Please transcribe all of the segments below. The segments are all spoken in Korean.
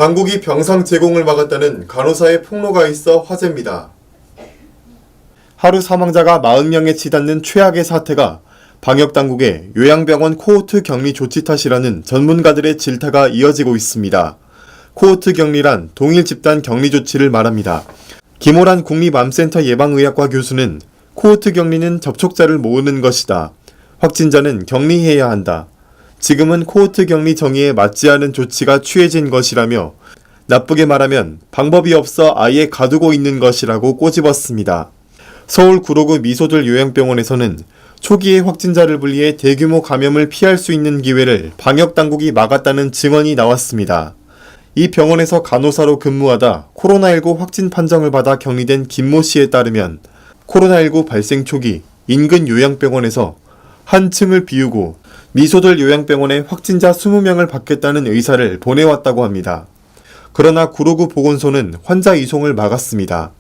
당국이 병상 제공을 막았다는 간호사의 폭로가 있어 화제입니다. 하루 사망자가 40명에 치닫는 최악의 사태가 방역당국의 요양병원 코호트 격리 조치 탓이라는 전문가들의 질타가 이어지고 있습니다. 코호트 격리란 동일 집단 격리 조치를 말합니다. 김호란 국립암센터 예방의학과 교수는 코호트 격리는 접촉자를 모으는 것이다. 확진자는 격리해야 한다. 지금은 코호트 격리 정의에 맞지 않은 조치가 취해진 것이라며 나쁘게 말하면 방법이 없어 아예 가두고 있는 것이라고 꼬집었습니다. 서울 구로구 미소들 요양병원에서는 초기에 확진자를 분리해 대규모 감염을 피할 수 있는 기회를 방역당국이 막았다는 증언이 나왔습니다. 이 병원에서 간호사로 근무하다 코로나19 확진 판정을 받아 격리된 김모 씨에 따르면 코로나19 발생 초기 인근 요양병원에서 한 층을 비우고 미소들 요양병원에 확진자 20명을 받겠다는 의사를 보내왔다고 합니다. 그러나 구로구 보건소는 환자 이송을 막았습니다.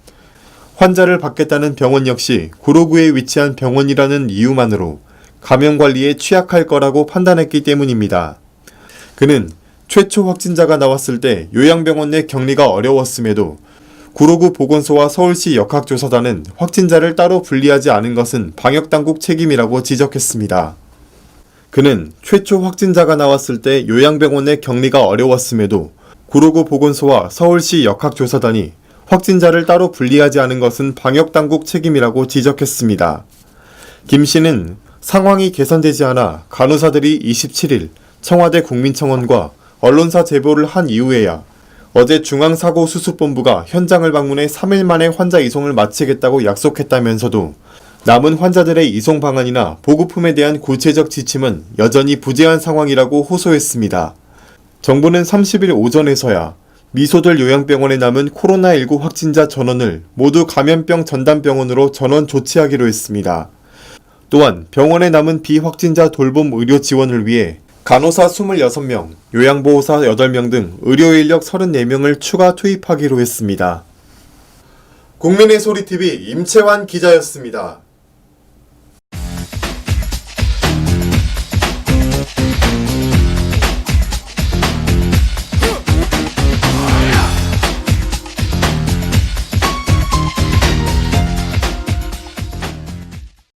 환자를 받겠다는 병원 역시 구로구에 위치한 병원이라는 이유만으로 감염 관리에 취약할 거라고 판단했기 때문입니다. 그는 최초 확진자가 나왔을 때 요양병원 내 격리가 어려웠음에도 구로구 보건소와 서울시 역학조사단은 확진자를 따로 분리하지 않은 것은 방역당국 책임이라고 지적했습니다. 그는 최초 확진자가 나왔을 때 요양병원 내 격리가 어려웠음에도 구로구 보건소와 서울시 역학조사단이 확진자를 따로 분리하지 않은 것은 방역당국 책임이라고 지적했습니다. 김 씨는 상황이 개선되지 않아 간호사들이 27일 청와대 국민청원과 언론사 제보를 한 이후에야 어제 중앙사고수습본부가 현장을 방문해 3일 만에 환자 이송을 마치겠다고 약속했다면서도 남은 환자들의 이송 방안이나 보급품에 대한 구체적 지침은 여전히 부재한 상황이라고 호소했습니다. 정부는 30일 오전에서야 미소들 요양병원에 남은 코로나19 확진자 전원을 모두 감염병 전담병원으로 전원 조치하기로 했습니다. 또한 병원에 남은 비확진자 돌봄 의료 지원을 위해 간호사 26명, 요양보호사 8명 등 의료인력 34명을 추가 투입하기로 했습니다. 국민의 소리TV 임채환 기자였습니다.